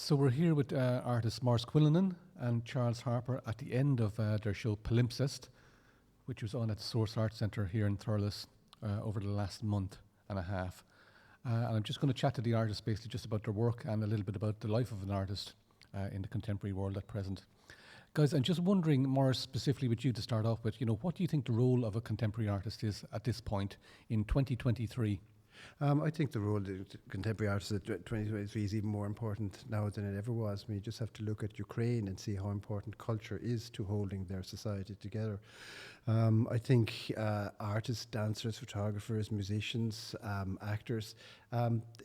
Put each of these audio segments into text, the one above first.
So we're here with artists Maurice Quillinan and Charles Harper at the end of their show Palimpsest, which was on at the Source Arts Centre here in Thurles over the last month and a half. And I'm just going to chat to the artists basically just about their work and a little bit about the life of an artist in the contemporary world at present. Guys, I'm just wondering, Maurice, specifically with you to start off with, what do you think the role of a contemporary artist is at this point in 2023? I think the role of the contemporary artist at 2023 is even more important now than it ever was. I mean, you just have to look at Ukraine and see how important culture is to holding their society together. I think artists, dancers, photographers, musicians, actors,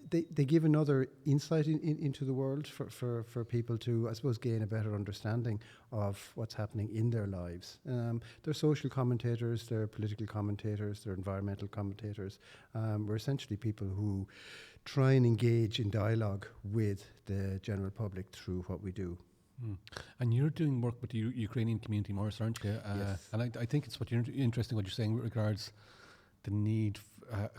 they give another insight into the world for people to, I suppose, gain a better understanding of what's happening in their lives. They're social commentators, they're political commentators, they're environmental commentators. We're essentially people who try and engage in dialogue with the general public through what we do. And you're doing work with the Ukrainian community, Maurice, aren't you? Yes. And I think it's interesting what you're saying with regards the need,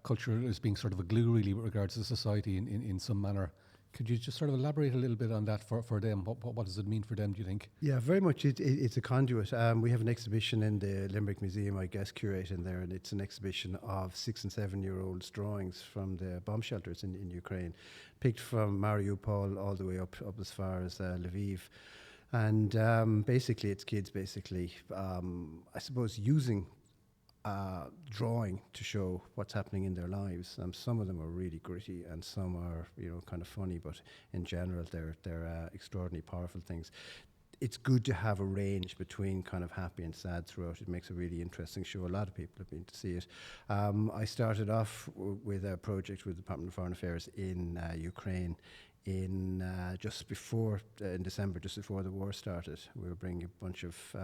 culture as being sort of a glue really with regards to society in some manner. Could you just sort of elaborate a little bit on that for them? What does it mean for them, do you think? Yeah, very much. It's a conduit. We have an exhibition in the Limerick Museum, I guess, curating there, and it's an exhibition of 6 and 7 year olds' drawings from the bomb shelters in Ukraine, picked from Mariupol all the way up as far as Lviv. And basically, it's kids I suppose, using drawing to show what's happening in their lives. Some of them are really gritty and some are, kind of funny, but in general, they're extraordinarily powerful things. It's good to have a range between kind of happy and sad throughout. It makes a really interesting show. A lot of people have been to see it. I started off with a project with the Department of Foreign Affairs in Ukraine in December, just before the war started. We were bringing a bunch of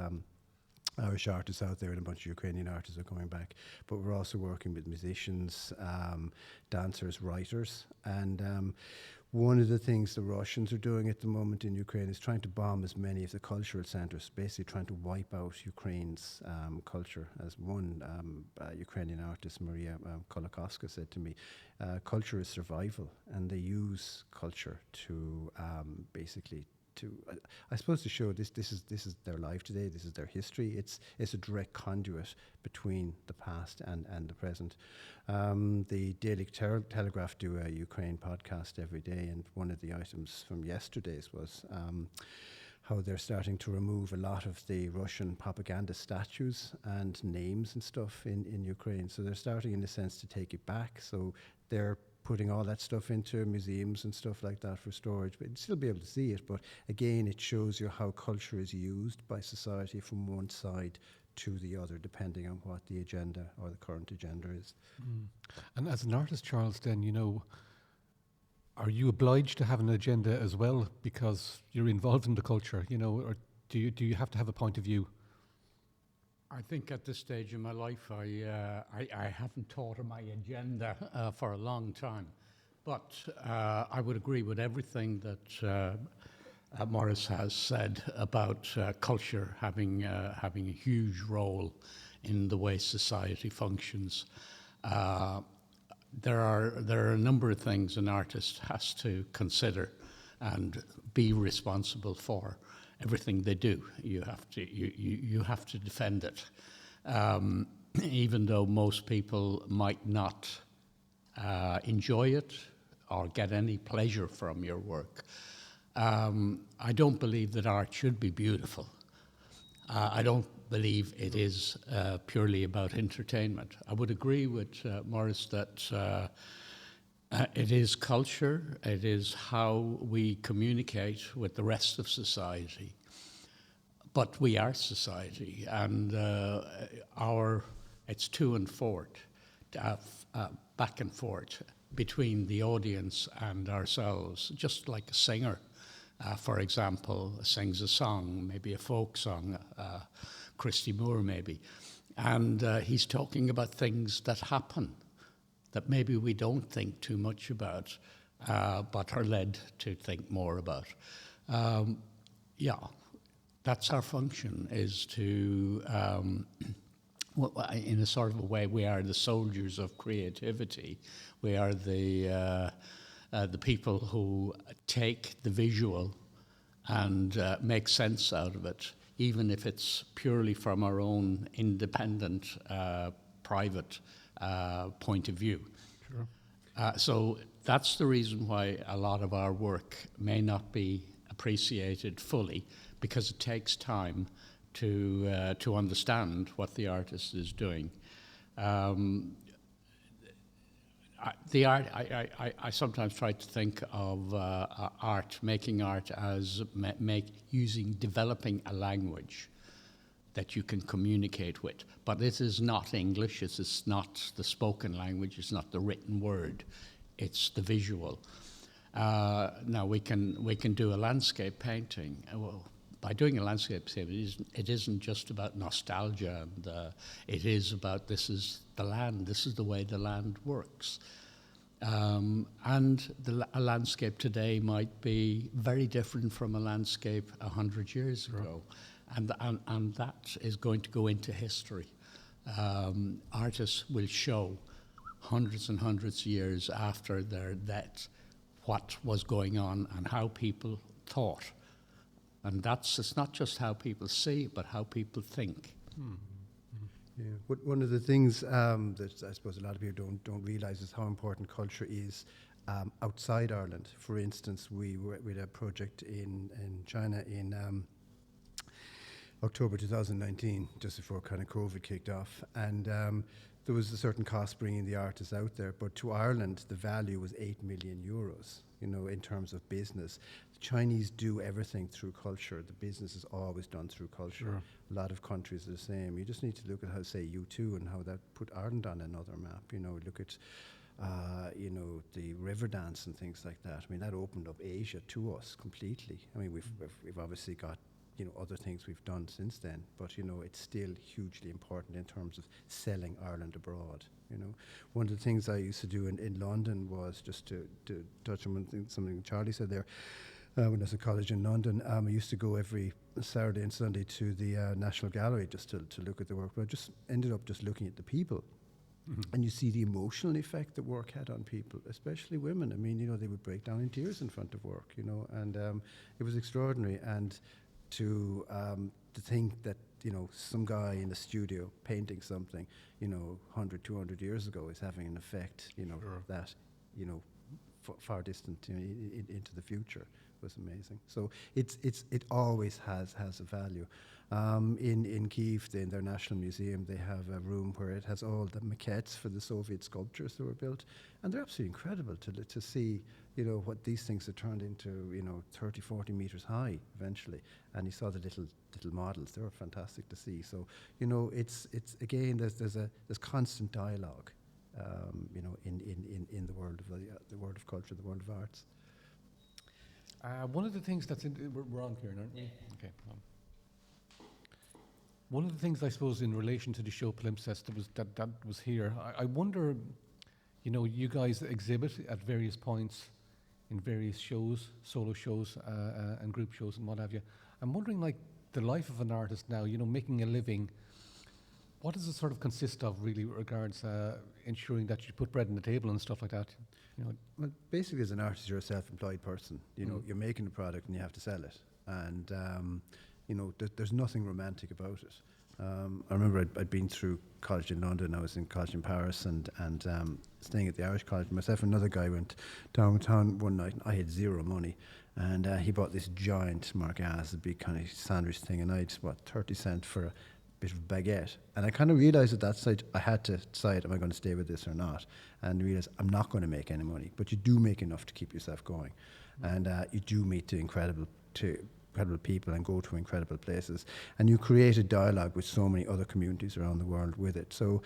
Irish artists out there and a bunch of Ukrainian artists are coming back. But we're also working with musicians, dancers, writers. And one of the things the Russians are doing at the moment in Ukraine is trying to bomb as many of the cultural centres, basically trying to wipe out Ukraine's culture. As one Ukrainian artist, Maria Kolakowska, said to me, culture is survival, and they use culture to basically I suppose to show this is their life today, this is their history. It's a direct conduit between the past and the present. The Daily Telegraph do a Ukraine podcast every day, and one of the items from yesterday's was how they're starting to remove a lot of the Russian propaganda statues and names and stuff in Ukraine. So they're starting, in a sense, to take it back. So they're putting all that stuff into museums and stuff like that for storage, but you'd still be able to see it. But again, it shows you how culture is used by society from one side to the other, depending on what the agenda or the current agenda is. And as an artist, Charles, then, are you obliged to have an agenda as well because you're involved in the culture, or do you have to have a point of view? I think at this stage in my life, I haven't thought of my agenda for a long time. But I would agree with everything that Maurice has said about culture having a huge role in the way society functions. There are a number of things an artist has to consider and be responsible for. Everything they do, you have to defend it, even though most people might not enjoy it or get any pleasure from your work. I don't believe that art should be beautiful. I don't believe it is purely about entertainment. I would agree with Maurice that it is culture, it is how we communicate with the rest of society. But we are society, and it's to and forth, back and forth between the audience and ourselves, just like a singer, for example, sings a song, maybe a folk song, Christy Moore maybe, and he's talking about things that happen that maybe we don't think too much about, but are led to think more about. That's our function, is to, in a sort of a way, we are the soldiers of creativity. We are the the people who take the visual and make sense out of it, even if it's purely from our own independent, private point of view. Sure. So that's the reason why a lot of our work may not be appreciated fully, because it takes time to understand what the artist is doing. I sometimes try to think of making art as developing a language that you can communicate with. But it is not English, it is not the spoken language, it's not the written word, it's the visual. Now we can do a landscape painting. Well, by doing a landscape painting, it isn't just about nostalgia, and it is about this is the land, this is the way the land works. And a landscape today might be very different from a landscape 100 years ago. And that is going to go into history. Artists will show hundreds and hundreds of years after their death what was going on and how people thought. And it's not just how people see, but how people think. Yeah. One of the things that I suppose a lot of people don't realise is how important culture is outside Ireland. For instance, we had a project in China in October 2019, just before kind of COVID kicked off, and there was a certain cost bringing the artists out there, but to Ireland the value was 8 million euros. You know, in terms of business, the Chinese do everything through culture. The business is always done through culture. Sure. A lot of countries are the same. You just need to look at how, say, U2 and how that put Ireland on another map. You know, look at the river dance and things like that. I mean, that opened up Asia to us completely. I mean, we've obviously got other things we've done since then, but it's still hugely important in terms of selling Ireland abroad. One of the things I used to do in London was, just to touch on something Charlie said there, when I was at college in London, I used to go every Saturday and Sunday to the National Gallery just to look at the work, but I just ended up just looking at the people. And you see the emotional effect that work had on people, especially women. I mean, they would break down in tears in front of work, and it was extraordinary. And to think that some guy in the studio painting something 100, 200 years ago is having an effect Sure. that far distant into the future was amazing. So it always has a value. In Kyiv, in their National Museum, they have a room where it has all the maquettes for the Soviet sculptures that were built, and they're absolutely incredible to see what these things have turned into 30, 40 meters high eventually. And you saw the little models; they were fantastic to see. So it's again there's constant dialogue in the world of culture, the world of arts. One of the things that's we're on here, aren't we? Okay. One of the things, I suppose, in relation to the show Palimpsest that was here, I wonder, you guys exhibit at various points in various shows, solo shows and group shows and what have you. I'm wondering, like, the life of an artist now, making a living, what does it sort of consist of, really, with regards ensuring that you put bread on the table and stuff like that? Well, basically, as an artist, you're a self-employed person. You're making a product and you have to sell it. And, there's nothing romantic about it. I remember I'd been through college in London. I was in college in Paris and staying at the Irish College. Myself and another guy went downtown one night. I had zero money. And he bought this giant marquise, a big kind of sandwich thing. And I had, 30 cents for a bit of baguette. And I kind of realised at that stage I had to decide, am I going to stay with this or not? And realised I'm not going to make any money, but you do make enough to keep yourself going. And you do meet the incredible people and go to incredible places. And you create a dialogue with so many other communities around the world with it. So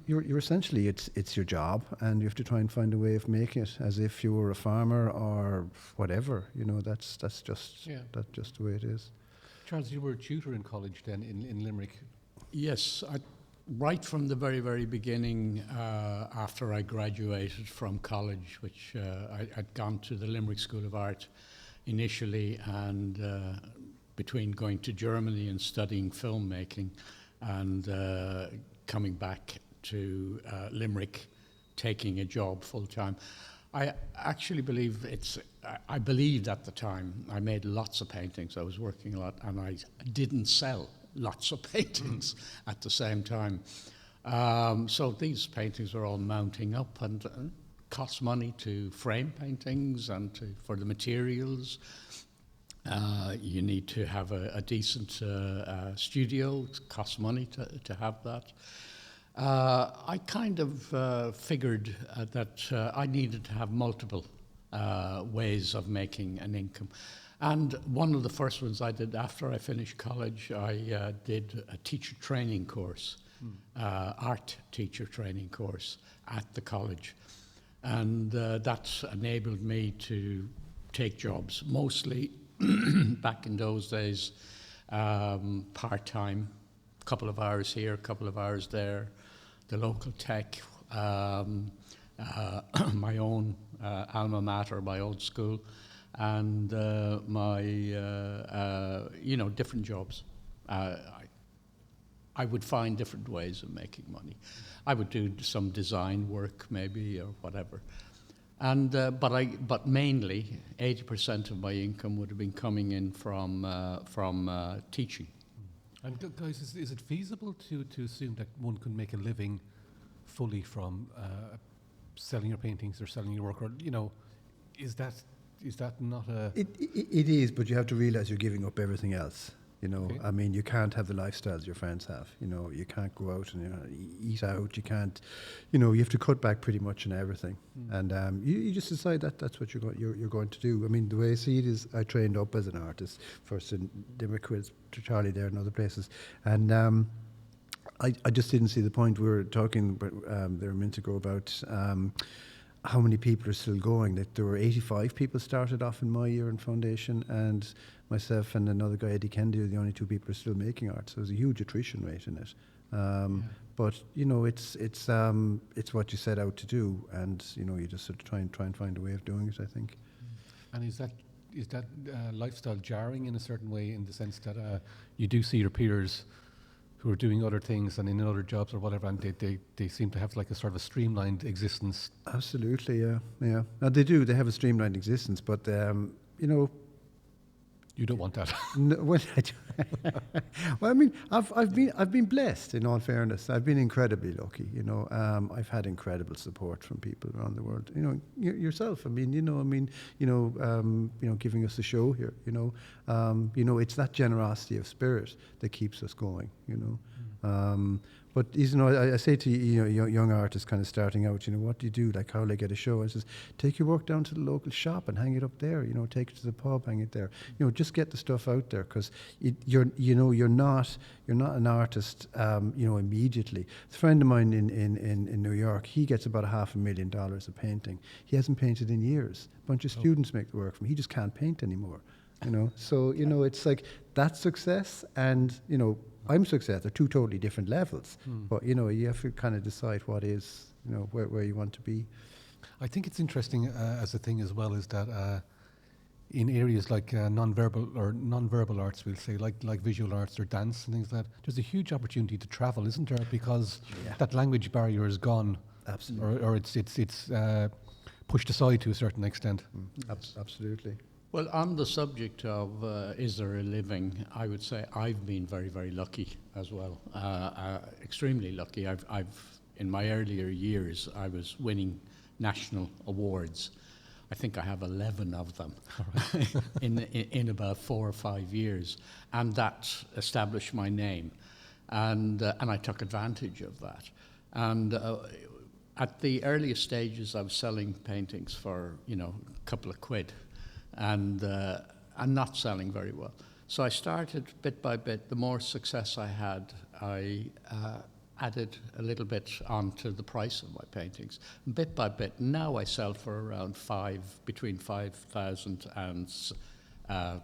you're essentially, it's your job, and you have to try and find a way of making it as if you were a farmer or whatever. That's just the way it is. Charles, you were a tutor in college then in Limerick. Yes, right from the very, very beginning, after I graduated from college, which I'd gone to the Limerick School of Art initially, and between going to Germany and studying filmmaking and coming back to Limerick, taking a job full time, I actually believe I believed at the time, I made lots of paintings, I was working a lot, and I didn't sell lots of paintings at the same time. So these paintings are all mounting up, and costs money to frame paintings and for the materials. You need to have a decent studio. It costs money to have that. I kind of figured that I needed to have multiple ways of making an income. And one of the first ones I did after I finished college, I did a teacher training course, art teacher training course at the college. And that enabled me to take jobs, mostly back in those days, part-time, a couple of hours here, a couple of hours there, the local tech, my own alma mater, my old school, and my, different jobs. I would find different ways of making money. I would do some design work maybe or whatever. And but mainly 80% of my income would have been coming in from teaching. And guys, is it feasible to assume that one can make a living fully from selling your paintings or selling your work, or is that not a? It is, but you have to realize you're giving up everything else. Okay. I mean, you can't have the lifestyles your friends have. You can't go out and eat out. You can't, you have to cut back pretty much on everything. And you just decide that's what you're going to do. I mean, the way I see it is, I trained up as an artist first in Limerick with Charlie there and other places, and I just didn't see the point. We were talking there a minute ago about how many people are still going. That there were 85 people started off in my year in foundation, and myself and another guy, Eddie Kennedy, are the only two people who are still making art. So there's a huge attrition rate in it. But it's what you set out to do, and you just sort of try and find a way of doing it, I think. And is that lifestyle jarring in a certain way, in the sense that you do see your peers who are doing other things and in other jobs or whatever, and they seem to have like a sort of a streamlined existence? Absolutely, yeah. Now they do. They have a streamlined existence, but you don't want that. No, well, I mean, I've been blessed. In all fairness, I've been incredibly lucky. I've had incredible support from people around the world. Yourself. I mean, giving us a show here. It's that generosity of spirit that keeps us going. But I say to young artists kind of starting out, what do you do? Like, how will I get a show? I says, take your work down to the local shop and hang it up there. Take it to the pub, hang it there. Just get the stuff out there, because you're not an artist, immediately. A friend of mine in New York, he gets about $500,000 a painting. He hasn't painted in years. A bunch of students make the work for him. He just can't paint anymore. So it's like that's success, and I'm success. They're two totally different levels. But you have to kind of decide what is, where you want to be. I think it's interesting as a thing as well, is that in areas like non-verbal arts, we'll say, like visual arts or dance and things like that, there's a huge opportunity to travel, isn't there? Because that language barrier is gone. Absolutely. Or it's pushed aside to a certain extent. Absolutely. Well, on the subject of is there a living, I would say I've been very, very lucky as well. Extremely lucky. I've in my earlier years, I was winning national awards. I think I have 11 of them in about 4 or 5 years, and that established my name, and I took advantage of that. And at the earliest stages, I was selling paintings for a couple of quid. And not selling very well. So I started bit by bit. The more success I had, I added a little bit onto the price of my paintings. And bit by bit, now I sell for around between 5,000 and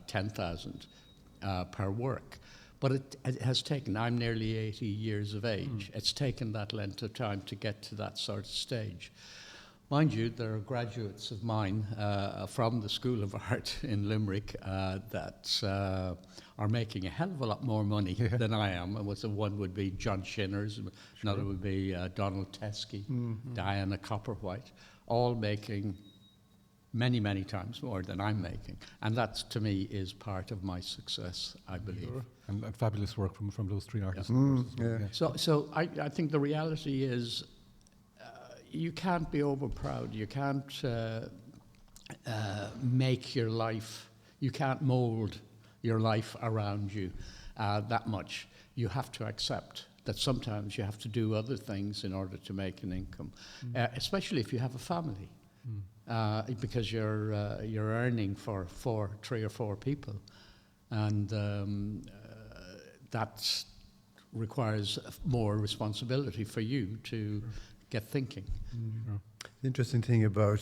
10,000 per work. But it has taken, I'm nearly 80 years of age. It's taken that length of time to get to that sort of stage. Mind you, there are graduates of mine from the School of Art in Limerick that are making a hell of a lot more money than I am. One would be John Shinners, another would be Donald Teskey, Diana Copperwhite, all making many, many times more than I'm making. And that, to me, is part of my success, I believe. And fabulous work from those three artists. Yeah. So I think the reality is you can't be over proud. You can't make your life, you can't mold your life around you that much. You have to accept that sometimes you have to do other things in order to make an income, especially if you have a family, because you're earning for 3 or 4 people, and that requires more responsibility for you to get thinking. The interesting thing about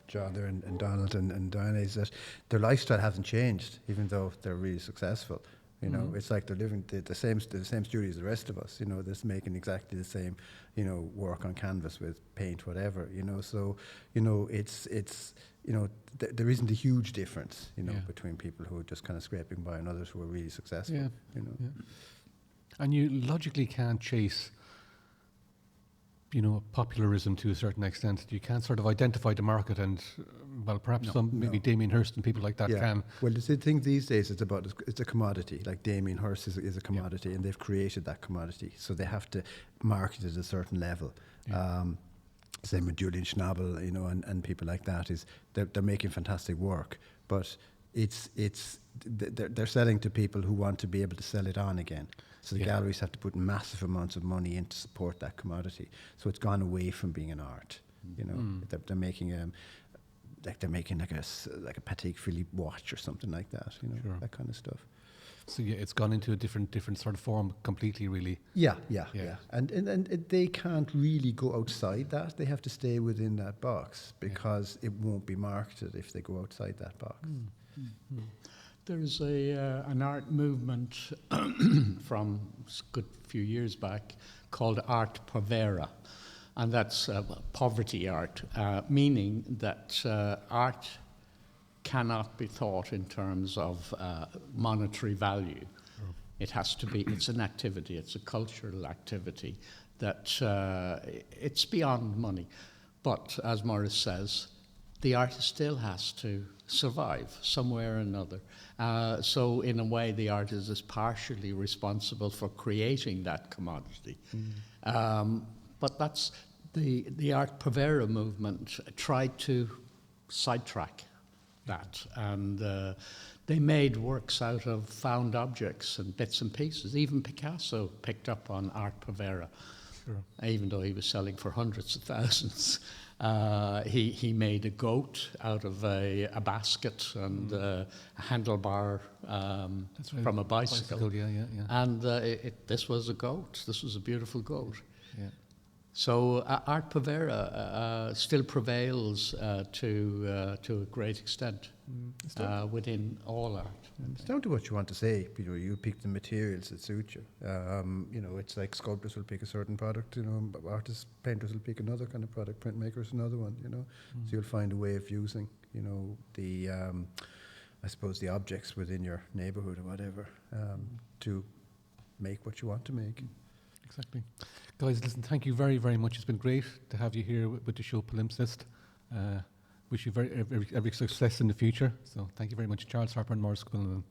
John there and Donald and Diana is that their lifestyle hasn't changed, even though they're really successful. You know, it's like they're living the same studio as the rest of us. You know, they're making exactly the same, you know, work on canvas with paint, whatever. You know, so you know, it's you know, there isn't a huge difference, you know, between people who are just kind of scraping by and others who are really successful. Yeah. You know, Yeah. And you logically can't chase, you know, popularism to a certain extent. You can't sort of identify the market and, well, perhaps maybe Damien Hirst and people like that can. Well, the thing these days it's a commodity. Like Damien Hirst is a commodity, and they've created that commodity, so they have to market it at a certain level. Same with Julian Schnabel, you know, and people like that. Is they're making fantastic work, but they're selling to people who want to be able to sell it on again. So the galleries have to put massive amounts of money in to support that commodity. So it's gone away from being an art. You know, they're making like a Patek Philippe watch or something like that. You know, that kind of stuff. So yeah, it's gone into a different sort of form completely, really. Yeah. And they can't really go outside that. They have to stay within that box because it won't be marketed if they go outside that box. There's an art movement from a good few years back called art povera, and that's poverty art, meaning that art cannot be thought in terms of monetary value. It has to be, it's an activity, it's a cultural activity that it's beyond money. But as Maurice says, the artist still has to survive somewhere or another. So in a way, the artist is partially responsible for creating that commodity. But that's the art povera movement tried to sidetrack that, and they made works out of found objects and bits and pieces. Even Picasso picked up on art povera, even though he was selling for hundreds of thousands. He made a goat out of a basket and a handlebar from a bicycle. And this was a goat. This was a beautiful goat. Yeah. So art povera still prevails to a great extent within all art. It's down to what you want to say. You know, you pick the materials that suit you. You know, it's like sculptors will pick a certain product. You know, artists, painters will pick another kind of product. Printmakers another one. You know, so you'll find a way of using, you know, the I suppose the objects within your neighbourhood or whatever to make what you want to make. Exactly. Guys, listen, thank you very, very much. It's been great to have you here with the show Palimpsest. Wish you every success in the future. So thank you very much, Charles Harper and Maurice Quillinan.